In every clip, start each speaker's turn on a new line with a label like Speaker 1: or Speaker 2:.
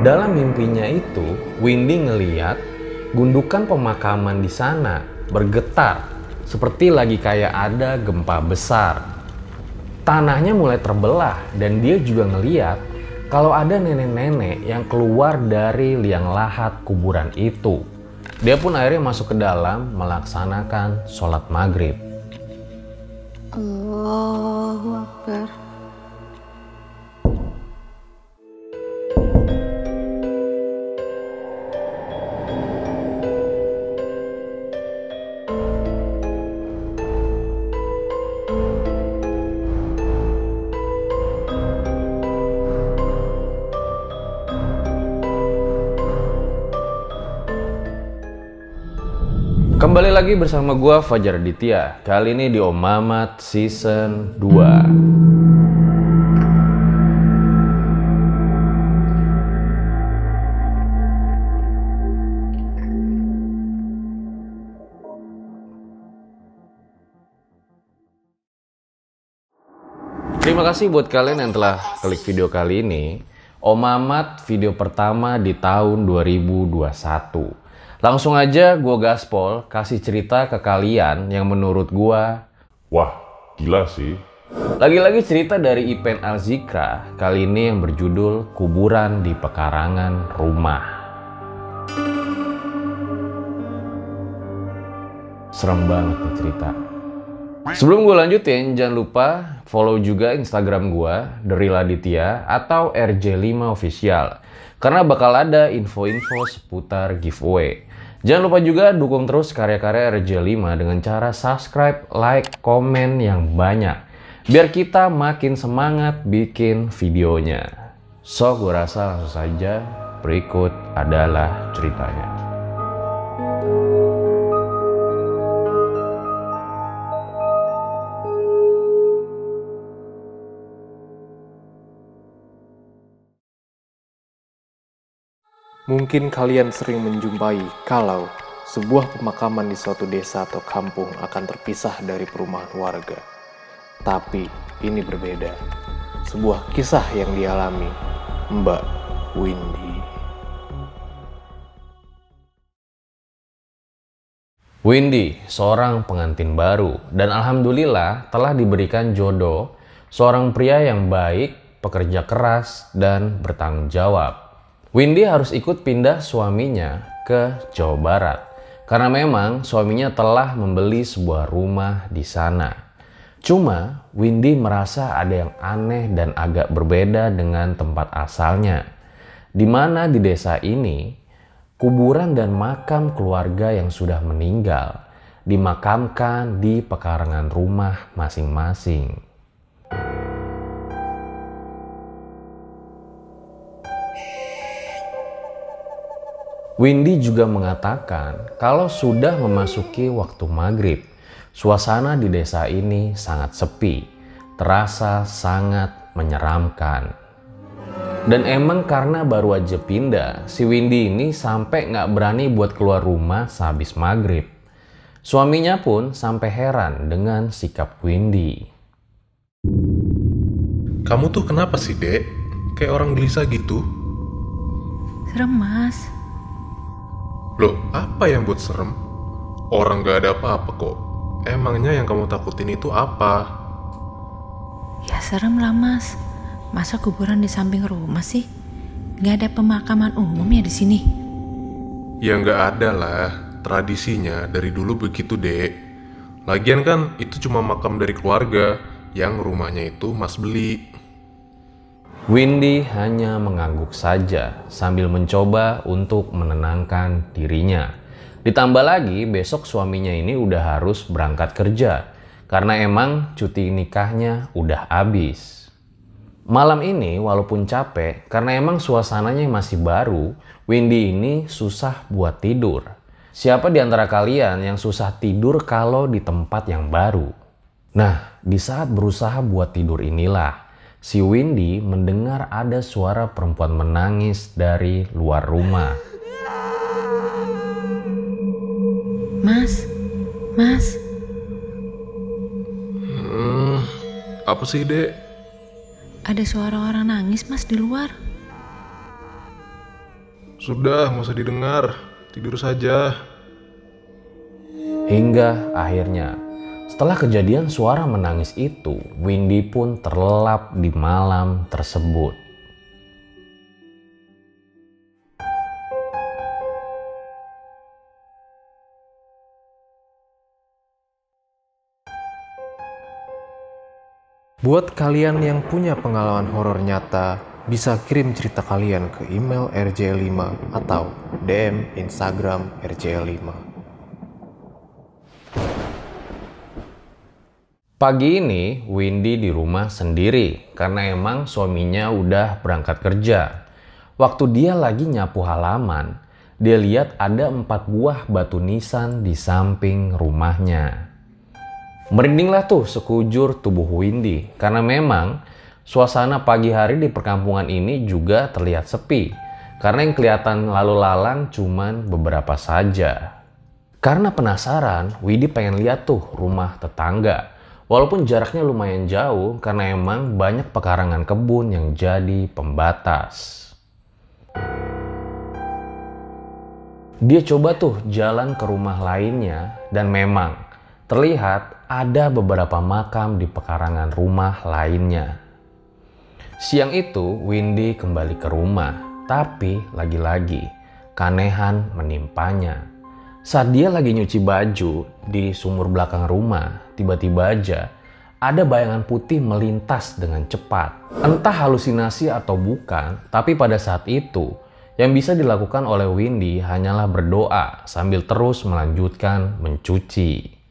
Speaker 1: Dalam mimpinya itu, Windy ngeliat gundukan pemakaman di sana bergetar seperti lagi kayak ada gempa besar. Tanahnya mulai terbelah dan dia juga ngeliat kalau ada nenek-nenek yang keluar dari liang lahat kuburan itu. Dia pun akhirnya masuk ke dalam melaksanakan sholat maghrib.
Speaker 2: Allahu Akbar.
Speaker 1: Kembali lagi bersama gua Fajar Aditya. Kali ini di Om Mamat Season 2. Terima kasih buat kalian yang telah klik video kali ini. Om Mamat video pertama di tahun 2021. Langsung aja gue gaspol kasih cerita ke kalian yang menurut gue,
Speaker 3: wah, gila sih.
Speaker 1: Lagi-lagi cerita dari Ipen Alzikra, kali ini yang berjudul Kuburan di Pekarangan Rumah. Serem banget nih cerita. Sebelum gue lanjutin, jangan lupa follow juga Instagram gue, The Real Aditya atau RJ5 Official. Karena bakal ada info-info seputar giveaway. Jangan lupa juga dukung terus karya-karya RJ5 dengan cara subscribe, like, komen yang banyak. Biar kita makin semangat bikin videonya. So, gue rasa langsung saja berikut adalah ceritanya.
Speaker 4: Mungkin kalian sering menjumpai kalau sebuah pemakaman di suatu desa atau kampung akan terpisah dari perumahan warga. Tapi ini berbeda. Sebuah kisah yang dialami Mbak Windy.
Speaker 1: Windy, seorang pengantin baru, dan alhamdulillah telah diberikan jodoh seorang pria yang baik, pekerja keras, dan bertanggung jawab. Windy harus ikut pindah suaminya ke Jawa Barat karena memang suaminya telah membeli sebuah rumah di sana. Cuma Windy merasa ada yang aneh dan agak berbeda dengan tempat asalnya, di mana di desa ini kuburan dan makam keluarga yang sudah meninggal dimakamkan di pekarangan rumah masing-masing. Windy juga mengatakan kalau sudah memasuki waktu maghrib, suasana di desa ini sangat sepi, terasa sangat menyeramkan. Dan emang karena baru aja pindah, si Windy ini sampai nggak berani buat keluar rumah sehabis maghrib. Suaminya pun sampai heran dengan sikap Windy.
Speaker 3: Kamu tuh kenapa sih, Dek? Kayak orang gelisah gitu.
Speaker 2: Serem, Mas.
Speaker 3: Loh, apa yang buat serem? Orang gak ada apa-apa kok. Emangnya yang kamu takutin itu apa?
Speaker 2: Ya serem lah, Mas. Masa kuburan di samping rumah sih? Gak ada pemakaman umum ya di sini?
Speaker 3: Ya gak ada lah. Tradisinya dari dulu begitu, Dek. Lagian kan itu cuma makam dari keluarga yang rumahnya itu Mas beli.
Speaker 1: Windy hanya mengangguk saja sambil mencoba untuk menenangkan dirinya. Ditambah lagi besok suaminya ini udah harus berangkat kerja karena emang cuti nikahnya udah habis. Malam ini walaupun capek karena emang suasananya masih baru, Windy ini susah buat tidur. Siapa di antara kalian yang susah tidur kalau di tempat yang baru? Nah, di saat berusaha buat tidur inilah si Windy mendengar ada suara perempuan menangis dari luar rumah.
Speaker 2: Mas.
Speaker 3: Apa sih, Dek?
Speaker 2: Ada suara orang nangis, Mas, di luar.
Speaker 3: Sudah, nggak usah didengar. Tidur saja.
Speaker 1: Hingga akhirnya, setelah kejadian suara menangis itu, Windy pun terlelap di malam tersebut.
Speaker 4: Buat kalian yang punya pengalaman horor nyata, bisa kirim cerita kalian ke email rjl5 atau DM Instagram rjl5.
Speaker 1: Pagi ini Windy di rumah sendiri karena emang suaminya udah berangkat kerja. Waktu dia lagi nyapu halaman, dia lihat ada 4 buah batu nisan di samping rumahnya. Merindinglah tuh sekujur tubuh Windy karena memang suasana pagi hari di perkampungan ini juga terlihat sepi karena yang kelihatan lalu lalang cuman beberapa saja. Karena penasaran, Windy pengen lihat tuh rumah tetangga. Walaupun jaraknya lumayan jauh karena emang banyak pekarangan kebun yang jadi pembatas. Dia coba tuh jalan ke rumah lainnya dan memang terlihat ada beberapa makam di pekarangan rumah lainnya. Siang itu Windy kembali ke rumah, tapi lagi-lagi keanehan menimpanya. Saat dia lagi nyuci baju di sumur belakang rumah, tiba-tiba aja ada bayangan putih melintas dengan cepat. Entah halusinasi atau bukan, tapi pada saat itu yang bisa dilakukan oleh Windy hanyalah berdoa sambil terus melanjutkan mencuci.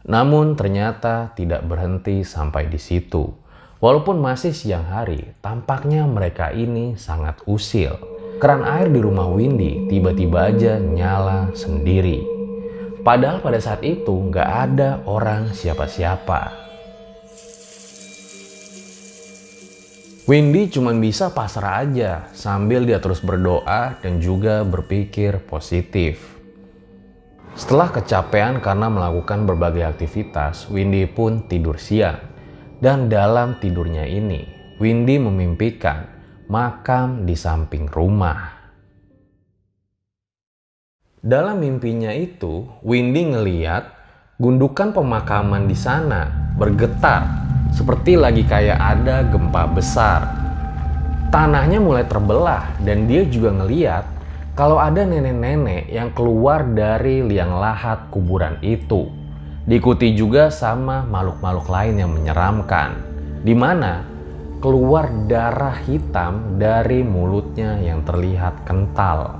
Speaker 1: Namun ternyata tidak berhenti sampai di situ. Walaupun masih siang hari, tampaknya mereka ini sangat usil. Keran air di rumah Windy tiba-tiba aja nyala sendiri. Padahal pada saat itu nggak ada orang siapa-siapa. Windy cuma bisa pasrah aja sambil dia terus berdoa dan juga berpikir positif. Setelah kecapean karena melakukan berbagai aktivitas, Windy pun tidur siang. Dan dalam tidurnya ini, Windy memimpikan makam di samping rumah. Dalam mimpinya itu, Windy ngeliat gundukan pemakaman di sana bergetar seperti lagi kayak ada gempa besar. Tanahnya mulai terbelah dan dia juga ngeliat kalau ada nenek-nenek yang keluar dari liang lahat kuburan itu. Diikuti juga sama makhluk-makhluk lain yang menyeramkan, di mana keluar darah hitam dari mulutnya yang terlihat kental.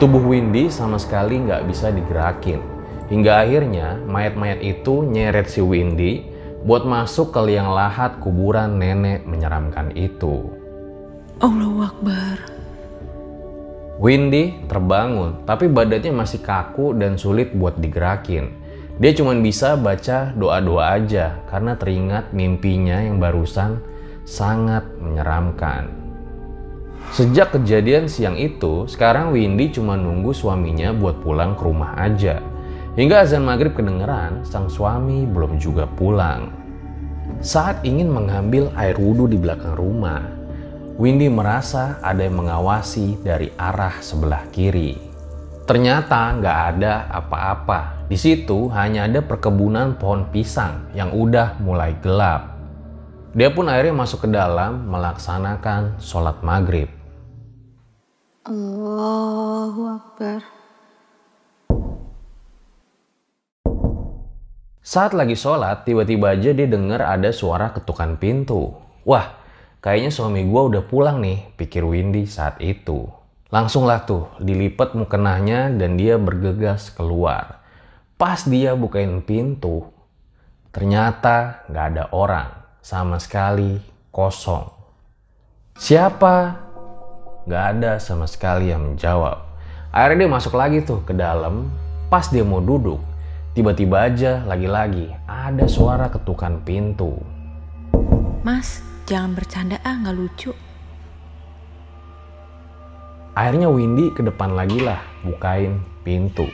Speaker 1: Tubuh Windy sama sekali nggak bisa digerakin. Hingga akhirnya mayat-mayat itu nyeret si Windy buat masuk ke liang lahat kuburan nenek menyeramkan itu.
Speaker 2: Allahu Akbar.
Speaker 1: Windy terbangun, tapi badannya masih kaku dan sulit buat digerakin. Dia cuma bisa baca doa-doa aja karena teringat mimpinya yang barusan sangat menyeramkan. Sejak kejadian siang itu, sekarang Windy cuma nunggu suaminya buat pulang ke rumah aja. Hingga azan maghrib kedengeran, sang suami belum juga pulang. Saat ingin mengambil air wudhu di belakang rumah, Windy merasa ada yang mengawasi dari arah sebelah kiri. Ternyata nggak ada apa-apa. Di situ hanya ada perkebunan pohon pisang yang udah mulai gelap. Dia pun akhirnya masuk ke dalam melaksanakan sholat maghrib.
Speaker 2: Allahu Akbar.
Speaker 1: Saat lagi sholat, tiba-tiba aja dia dengar ada suara ketukan pintu. Wah, kayaknya suami gua udah pulang nih, pikir Windy saat itu. Langsunglah tuh dilipat mukenahnya dan dia bergegas keluar. Pas dia bukain pintu, ternyata nggak ada orang, sama sekali kosong. Siapa? Nggak ada sama sekali yang menjawab. Akhirnya dia masuk lagi tuh ke dalam. Pas dia mau duduk, tiba-tiba aja lagi-lagi ada suara ketukan pintu.
Speaker 2: Mas, jangan bercanda nggak lucu.
Speaker 1: Akhirnya Windy ke depan lagi lah bukain pintu.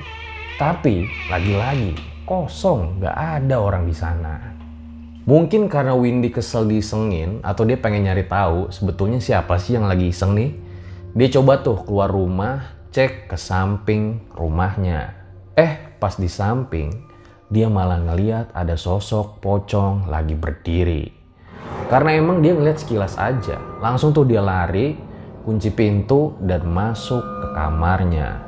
Speaker 1: Tapi lagi-lagi kosong, nggak ada orang di sana. Mungkin karena Windy kesel disengin atau dia pengen nyari tahu sebetulnya siapa sih yang lagi iseng nih. Dia coba tuh keluar rumah, cek ke samping rumahnya. Pas di samping, dia malah ngeliat ada sosok pocong lagi berdiri. Karena emang dia ngeliat sekilas aja, langsung tuh dia lari, kunci pintu dan masuk ke kamarnya.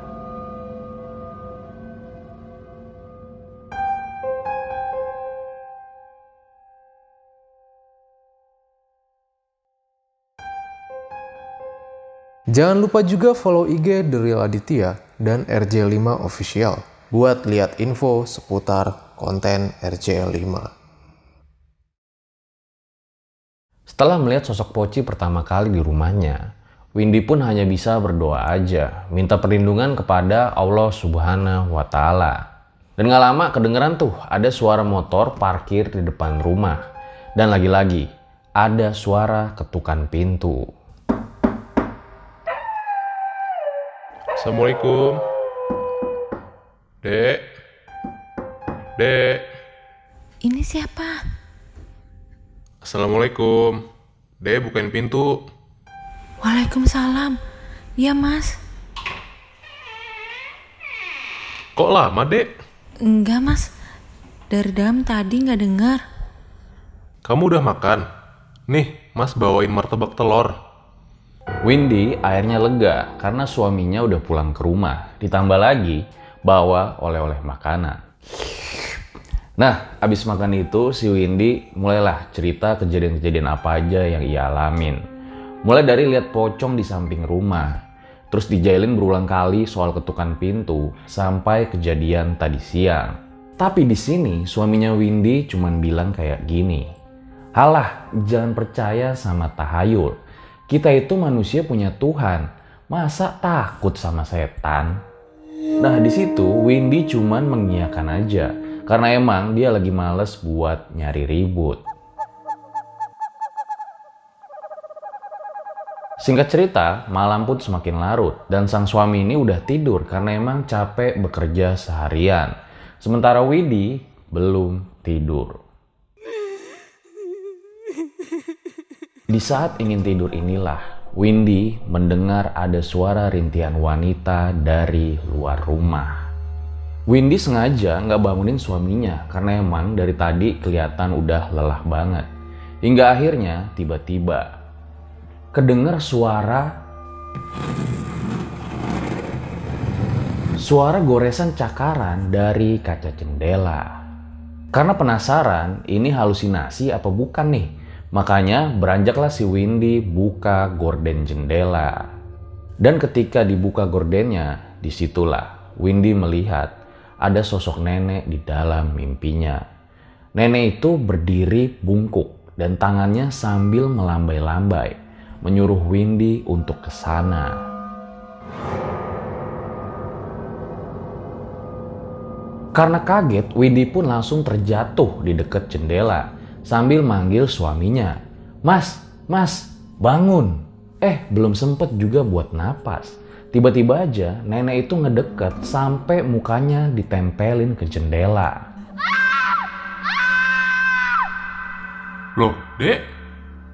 Speaker 4: Jangan lupa juga follow IG The Real Aditya dan RJ5 Official buat lihat info seputar konten RJ5.
Speaker 1: Setelah melihat sosok Poci pertama kali di rumahnya, Windy pun hanya bisa berdoa aja, minta perlindungan kepada Allah Subhanahu wa Ta'ala. Dan gak lama kedengeran tuh ada suara motor parkir di depan rumah. Dan lagi-lagi ada suara ketukan pintu.
Speaker 3: Assalamualaikum. Dek. Dek.
Speaker 2: Ini siapa?
Speaker 3: Assalamualaikum. Dek, bukain pintu.
Speaker 2: Waalaikumsalam. Iya, Mas.
Speaker 3: Kok lama, Dek?
Speaker 2: Enggak, Mas. Dari dalam tadi nggak dengar.
Speaker 3: Kamu udah makan? Nih, Mas bawain martabak telur.
Speaker 1: Windy akhirnya lega karena suaminya udah pulang ke rumah. Ditambah lagi bawa oleh-oleh makanan. Nah, abis makan itu si Windy mulailah cerita kejadian-kejadian apa aja yang ia alamin. Mulai dari lihat pocong di samping rumah, terus dijailin berulang kali soal ketukan pintu, sampai kejadian tadi siang. Tapi di sini suaminya Windy cuman bilang kayak gini, "Halah, jangan percaya sama tahayul. Kita itu manusia punya Tuhan, masa takut sama setan?" Nah di situ Windy cuman mengiyakan aja, karena emang dia lagi males buat nyari ribut. Singkat cerita, malam pun semakin larut dan sang suami ini udah tidur karena emang capek bekerja seharian. Sementara Windy belum tidur. Di saat ingin tidur inilah, Windy mendengar ada suara rintihan wanita dari luar rumah. Windy sengaja nggak bangunin suaminya karena emang dari tadi kelihatan udah lelah banget. Hingga akhirnya tiba-tiba kedengar suara goresan cakaran dari kaca jendela. Karena penasaran ini halusinasi apa bukan nih, makanya beranjaklah si Windy buka gorden jendela. Dan ketika dibuka gordennya, disitulah Windy melihat ada sosok nenek di dalam mimpinya. Nenek itu berdiri bungkuk dan tangannya sambil melambai-lambai, menyuruh Windy untuk ke sana. Karena kaget, Windy pun langsung terjatuh di dekat jendela sambil manggil suaminya, "Mas, mas, bangun." Belum sempet juga buat napas. Tiba-tiba aja nenek itu ngedeket sampai mukanya ditempelin ke jendela.
Speaker 3: Loh, Dek,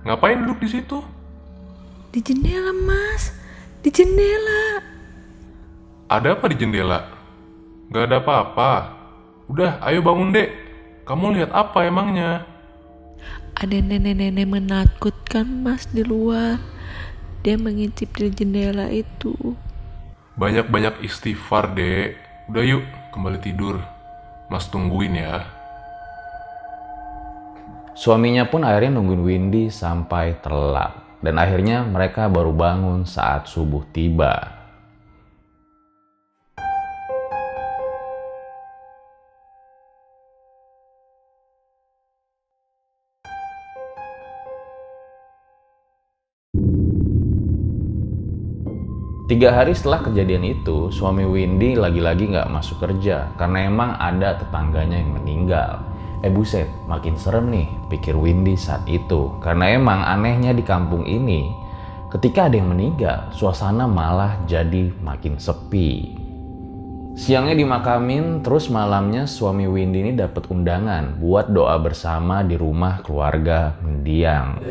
Speaker 3: ngapain duduk di situ?
Speaker 2: Di jendela, Mas. Di jendela.
Speaker 3: Ada apa di jendela? Gak ada apa-apa. Udah, ayo bangun, Dek. Kamu lihat apa emangnya?
Speaker 2: Ada nenek-nenek menakutkan, Mas, di luar. Dia mengintip di jendela itu.
Speaker 3: Banyak-banyak istighfar, Dek. Udah yuk, kembali tidur. Mas tungguin ya.
Speaker 1: Suaminya pun akhirnya nungguin Windy sampai terlelap. Dan akhirnya mereka baru bangun saat subuh tiba. Tiga hari setelah kejadian itu, suami Windy lagi-lagi nggak masuk kerja karena emang ada tetangganya yang meninggal. Buset, makin serem nih, pikir Windy saat itu. Karena emang anehnya di kampung ini, ketika ada yang meninggal, suasana malah jadi makin sepi. Siangnya dimakamin, terus malamnya suami Windy ini dapat undangan buat doa bersama di rumah keluarga mendiang.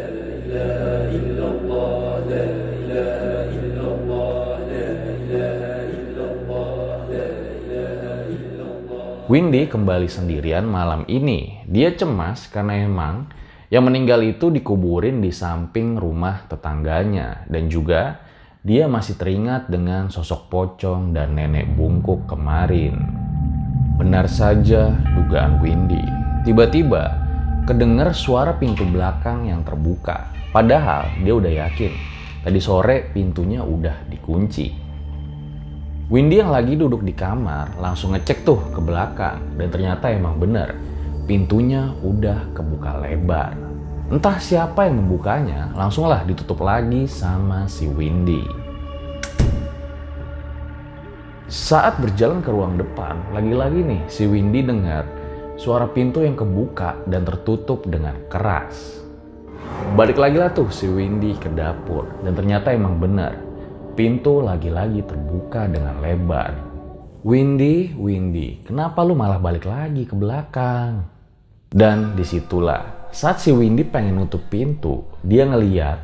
Speaker 1: Windy kembali sendirian malam ini. Dia cemas karena emang yang meninggal itu dikuburin di samping rumah tetangganya. Dan juga dia masih teringat dengan sosok pocong dan nenek bungkuk kemarin. Benar saja dugaan Windy. Tiba-tiba kedengar suara pintu belakang yang terbuka. Padahal dia udah yakin tadi sore pintunya udah dikunci. Windy yang lagi duduk di kamar langsung ngecek tuh ke belakang dan ternyata emang bener pintunya udah kebuka lebar. Entah siapa yang membukanya, langsunglah ditutup lagi sama si Windy. Saat berjalan ke ruang depan, lagi-lagi nih si Windy dengar suara pintu yang kebuka dan tertutup dengan keras. Balik lagi lah tuh si Windy ke dapur dan ternyata emang benar. Pintu lagi-lagi terbuka dengan lebar. Windy, kenapa lu malah balik lagi ke belakang? Dan disitulah, saat si Windy pengen nutup pintu, dia ngeliat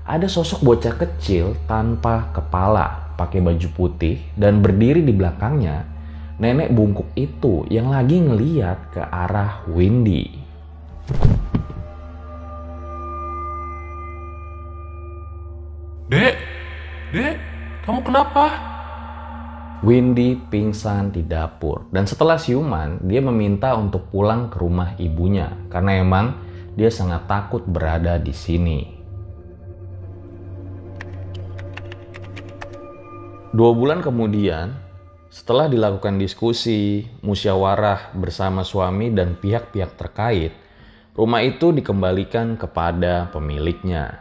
Speaker 1: ada sosok bocah kecil tanpa kepala, pakai baju putih, dan berdiri di belakangnya nenek bungkuk itu yang lagi ngeliat ke arah Windy.
Speaker 3: Dek, kamu kenapa?
Speaker 1: Windy pingsan di dapur dan setelah siuman dia meminta untuk pulang ke rumah ibunya karena emang dia sangat takut berada di sini. 2 bulan kemudian, setelah dilakukan diskusi, musyawarah bersama suami dan pihak-pihak terkait, rumah itu dikembalikan kepada pemiliknya.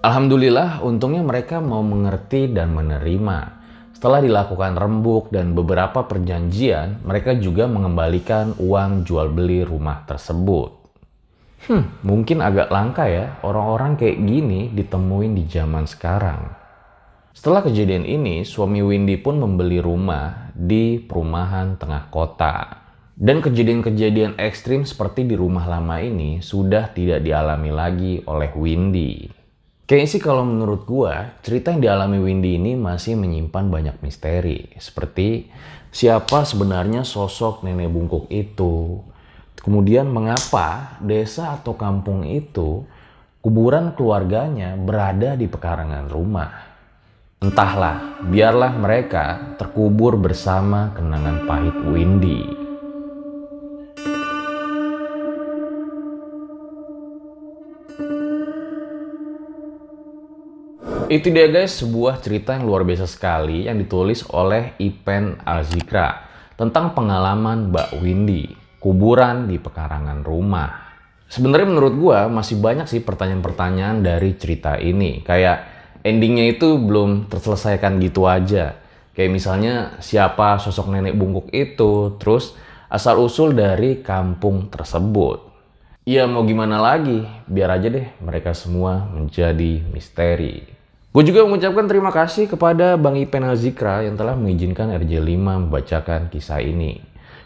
Speaker 1: Alhamdulillah, untungnya mereka mau mengerti dan menerima. Setelah dilakukan rembuk dan beberapa perjanjian, mereka juga mengembalikan uang jual beli rumah tersebut. Mungkin agak langka ya orang-orang kayak gini ditemuin di zaman sekarang. Setelah kejadian ini, suami Windy pun membeli rumah di perumahan tengah kota. Dan kejadian-kejadian ekstrim seperti di rumah lama ini sudah tidak dialami lagi oleh Windy. Kayaknya sih kalau menurut gua, cerita yang dialami Windy ini masih menyimpan banyak misteri. Seperti siapa sebenarnya sosok nenek bungkuk itu. Kemudian mengapa desa atau kampung itu kuburan keluarganya berada di pekarangan rumah. Entahlah, biarlah mereka terkubur bersama kenangan pahit Windy. Itu dia guys, sebuah cerita yang luar biasa sekali yang ditulis oleh Ipen Alzikra tentang pengalaman Mbak Windy, kuburan di pekarangan rumah. Sebenarnya menurut gua masih banyak sih pertanyaan-pertanyaan dari cerita ini. Kayak endingnya itu belum terselesaikan gitu aja. Kayak misalnya siapa sosok nenek bungkuk itu, terus asal-usul dari kampung tersebut. Ya mau gimana lagi, biar aja deh mereka semua menjadi misteri. Gue juga mengucapkan terima kasih kepada Bang Ipen Alzikra yang telah mengizinkan RJ5 membacakan kisah ini.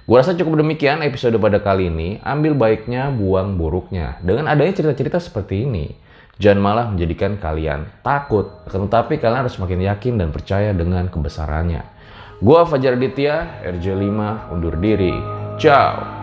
Speaker 1: Gue rasa cukup demikian episode pada kali ini. Ambil baiknya, buang buruknya. Dengan adanya cerita-cerita seperti ini, jangan malah menjadikan kalian takut. Tetapi kalian harus makin yakin dan percaya dengan kebesarannya. Gue Fajar Aditya, RJ5 undur diri. Ciao!